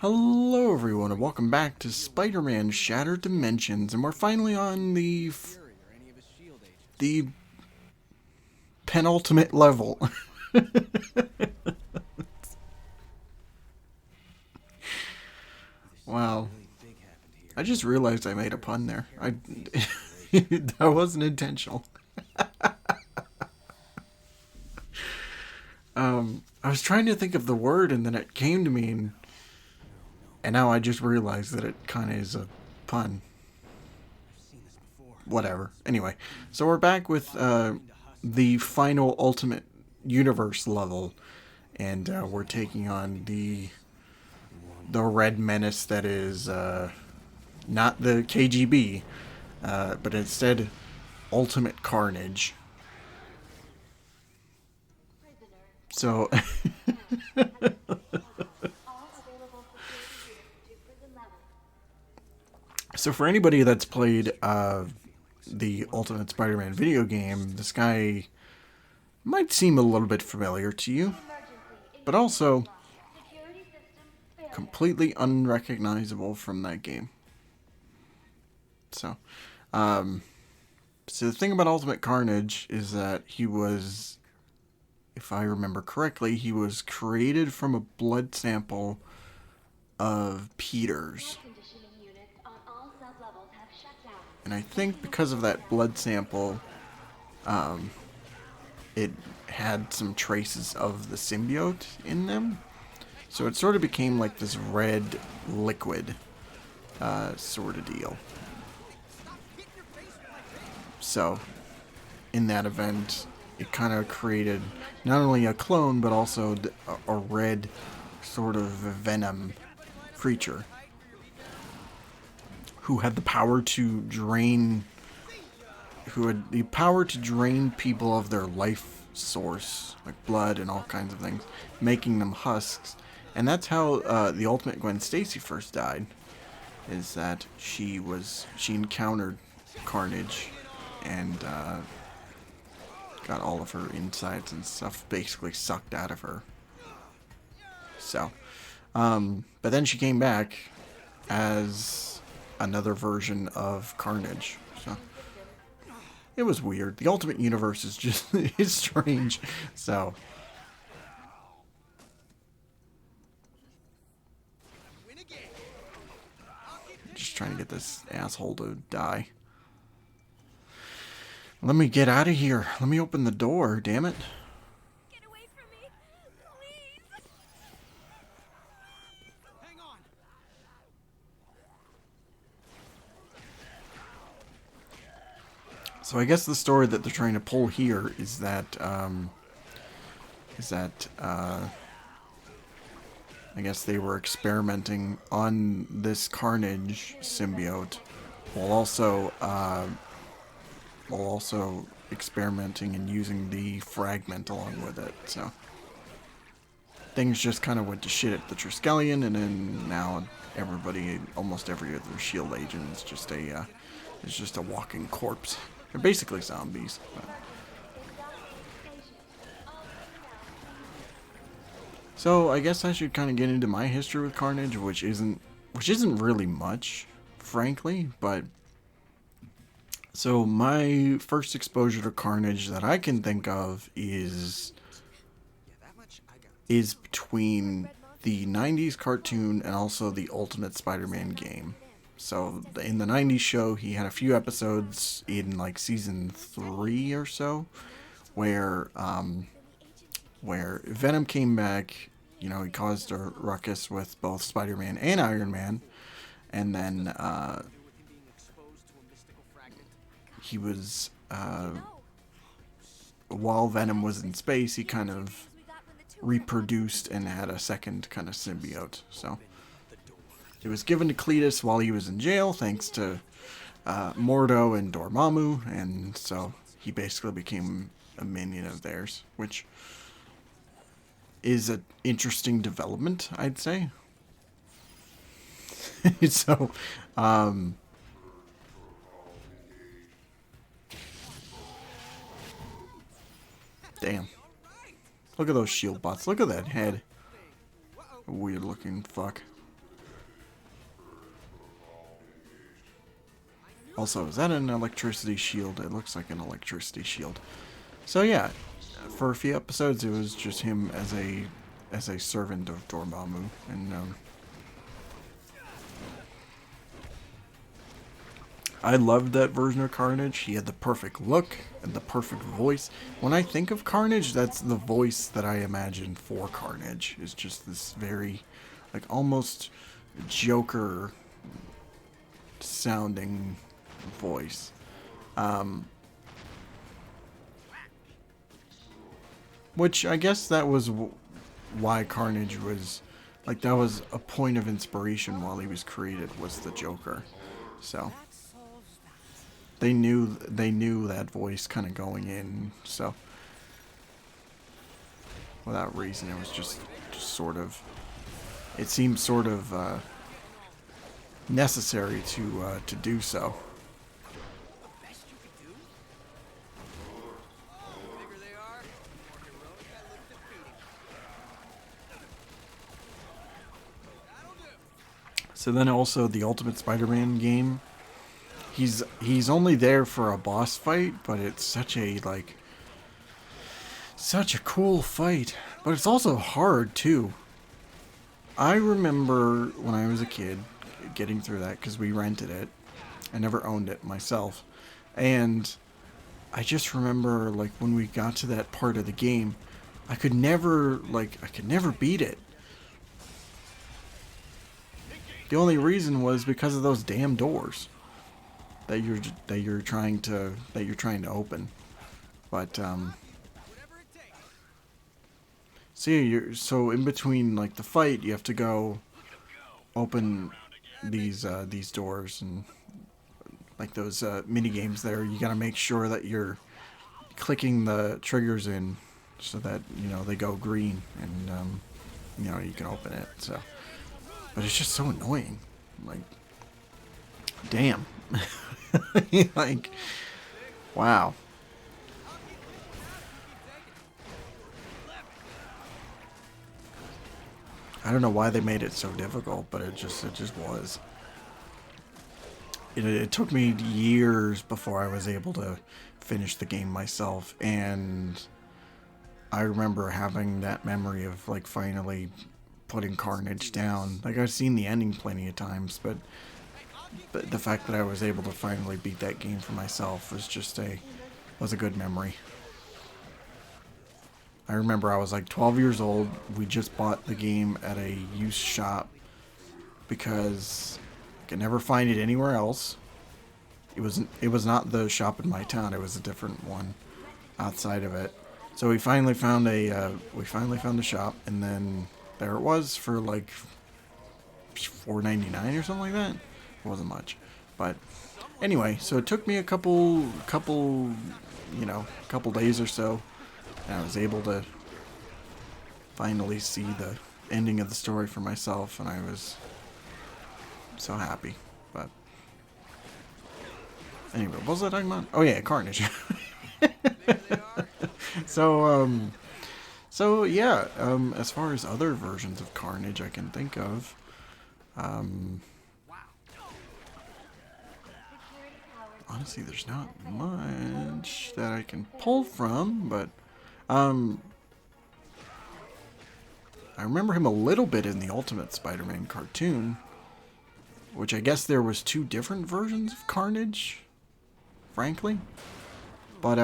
Hello everyone and welcome back to Spider-Man Shattered Dimensions, and we're finally on the penultimate level. Wow. I just realized I made a pun there. That wasn't intentional. I was trying to think of the word and then it came to me and now I just realized that it kind of is a pun. Whatever. Anyway, so we're back with the final Ultimate Universe level, and we're taking on the Red Menace that is not the KGB, but instead Ultimate Carnage. So, so for anybody that's played the Ultimate Spider-Man video game, this guy might seem a little bit familiar to you, but also completely unrecognizable from that game. So, so the thing about Ultimate Carnage is that he was, if I remember correctly, he was created from a blood sample of Peter's. And I think because of that blood sample, it had some traces of the symbiote in them. So it sort of became like this red liquid sort of deal. So, in that event, it kind of created not only a clone, but also a red sort of venom creature who had the power to drain people of their life source, like blood and all kinds of things, making them husks. And that's how the Ultimate Gwen Stacy first died, is that she encountered Carnage and got all of her insides and stuff basically sucked out of her. So, but then she came back as another version of Carnage. So it was weird. The Ultimate Universe is just it's strange. So just trying to get this asshole to die. Let me get out of here. Let me open the door, damn it. Get away from me, please. Hang on. So I guess the story that they're trying to pull here is that I guess they were experimenting on this Carnage symbiote while also experimenting and using the fragment along with it. So things just kind of went to shit at the Triskelion, and then now almost every other Shield agent is just a walking corpse. They're basically zombies. But. So I guess I should kind of get into my history with Carnage, which isn't really much, frankly, but. So my first exposure to Carnage that I can think of is between the 90s cartoon and also the Ultimate Spider-Man game. So in the 90s show, he had a few episodes in like season 3 or so where Venom came back. You know, he caused a ruckus with both Spider-Man and Iron Man, and then he was, while Venom was in space, he kind of reproduced and had a second kind of symbiote. So it was given to Cletus while he was in jail, thanks to Mordo and Dormammu, and so he basically became a minion of theirs, which is an interesting development, I'd say. So, damn. Look at those shield bots. Look at that head. Weird looking fuck. Also, is that an electricity shield? It looks like an electricity shield. So yeah, for a few episodes, it was just him as a servant of Dormammu, and I loved that version of Carnage. He had the perfect look and the perfect voice. When I think of Carnage, that's the voice that I imagine for Carnage. It's just this very, like, almost Joker sounding voice. Which I guess that was why Carnage was, like, that was a point of inspiration while he was created, was the Joker. So they knew that voice kind of going in. So without reason, it was just sort of, it seemed sort of necessary to do so. So then also the Ultimate Spider-Man game, he's only there for a boss fight, but it's such a cool fight. But it's also hard too. I remember when I was a kid getting through that because we rented it. I never owned it myself. And I just remember, like, when we got to that part of the game, I could never beat it. The only reason was because of those damn doors that you're trying to open. But so in between, like, the fight, you have to go open these doors, and like those mini games there, you got to make sure that you're clicking the triggers in so that, you know, they go green, and you know, you can open it. So, but it's just so annoying. Like, damn. Like, wow. I don't know why they made it so difficult, but it just was. It took me years before I was able to finish the game myself, and I remember having that memory of, like, finally putting Carnage down. Like, I've seen the ending plenty of times, but the fact that I was able to finally beat that game for myself was just a good memory. I remember I was like 12 years old. We just bought the game at a used shop because I could never find it anywhere else. It was not the shop in my town. It was a different one outside of it. So we finally found a shop, and then there it was for like $4.99 or something like that. It wasn't much, but anyway, so it took me a couple days or so, and I was able to finally see the ending of the story for myself, and I was so happy. But anyway, what was I talking about? Oh yeah, Carnage. So yeah, as far as other versions of Carnage I can think of, honestly, there's not much that I can pull from, but I remember him a little bit in the Ultimate Spider-Man cartoon, which I guess there was two different versions of Carnage, frankly. But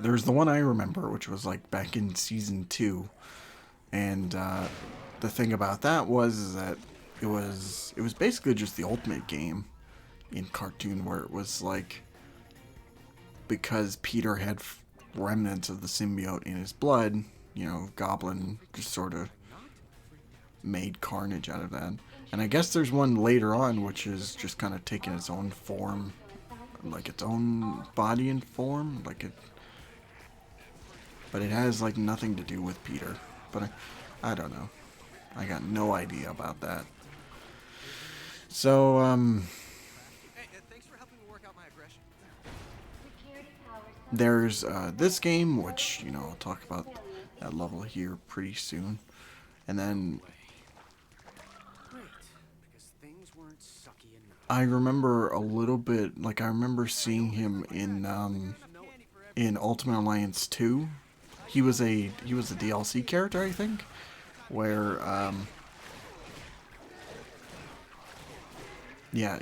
there's the one I remember, which was like back in season 2, and the thing about that was that it was basically just the Ultimate game in cartoon, where it was like, because Peter had remnants of the symbiote in his blood, you know, Goblin just sort of made Carnage out of that. And I guess there's one later on which is just kind of taking its own form, like its own body and form, like it, but it has like nothing to do with Peter. But I don't know. I got no idea about that. So there's this game, which, you know, I'll talk about that level here pretty soon, and then I remember a little bit, like I remember seeing him in Ultimate Alliance 2. He was a DLC character, I think, where yeah,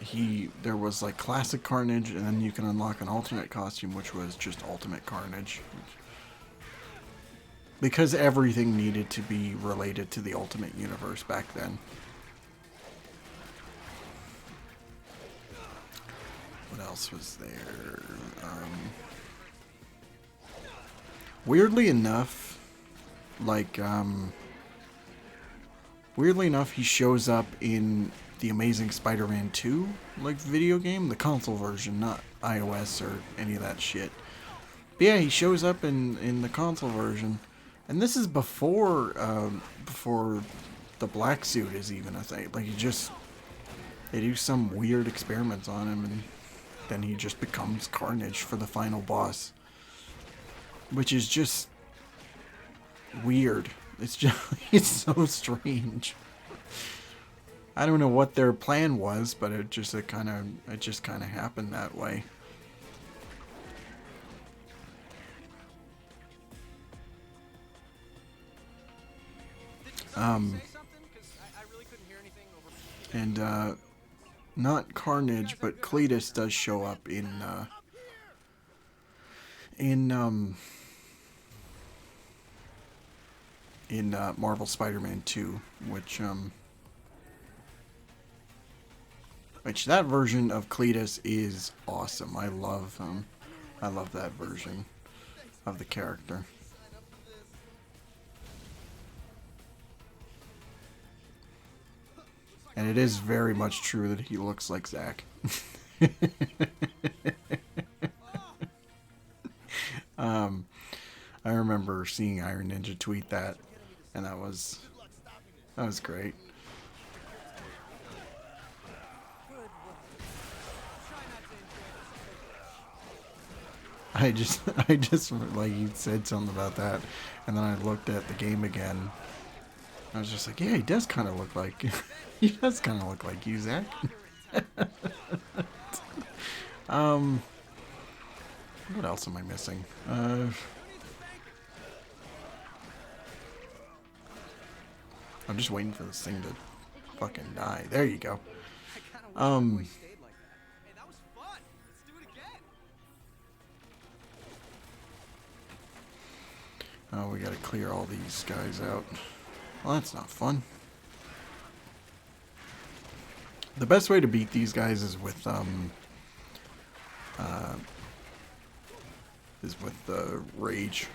there was like classic Carnage, and then you can unlock an alternate costume, which was just Ultimate Carnage. Because everything needed to be related to the Ultimate Universe back then. What else was there? Weirdly enough, like, weirdly enough, he shows up in the Amazing Spider-Man 2, like, video game, the console version, not iOS or any of that shit. But yeah, he shows up in the console version, and this is before the black suit is even a thing. Like, they do some weird experiments on him, and then he just becomes Carnage for the final boss. Which is just weird. It's so strange. I don't know what their plan was, but it just kind of happened that way. And not Carnage, but Cletus does show up in Marvel Spider-Man 2, which that version of Cletus is awesome. I love that version of the character. And it is very much true that he looks like Zack. I remember seeing Iron Ninja tweet that, and that was great. I just like, you said something about that, and then I looked at the game again. I was just like, yeah, he does kind of look like he does kind of look like you, Zack. What else am I missing? I'm just waiting for this thing to fucking die. There you go. Oh, we gotta clear all these guys out. Well, that's not fun. The best way to beat these guys is with the rage.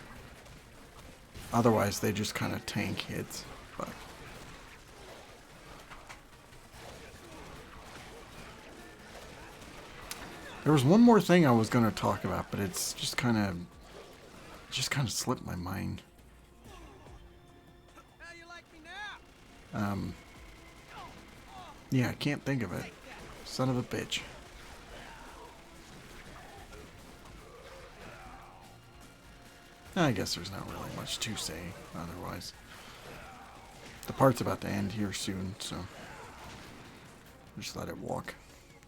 Otherwise, they just kind of tank hits. But there was one more thing I was going to talk about, but it's just kind of slipped my mind. Yeah, I can't think of it. Son of a bitch. I guess there's not really much to say otherwise. The part's about to end here soon, so just let it walk.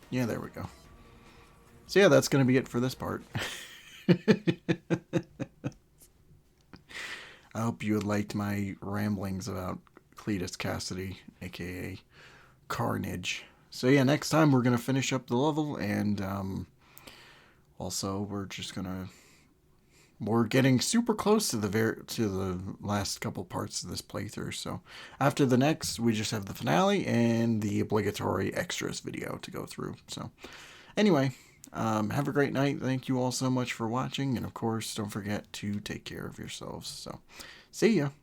Yeah, there we go. So yeah, that's going to be it for this part. I hope you liked my ramblings about Cletus Cassidy, aka Carnage. So yeah, next time we're going to finish up the level, and also we're getting super close to the last couple parts of this playthrough. So after the next, we just have the finale and the obligatory extras video to go through. So anyway, have a great night. Thank you all so much for watching, and of course, don't forget to take care of yourselves. So see ya.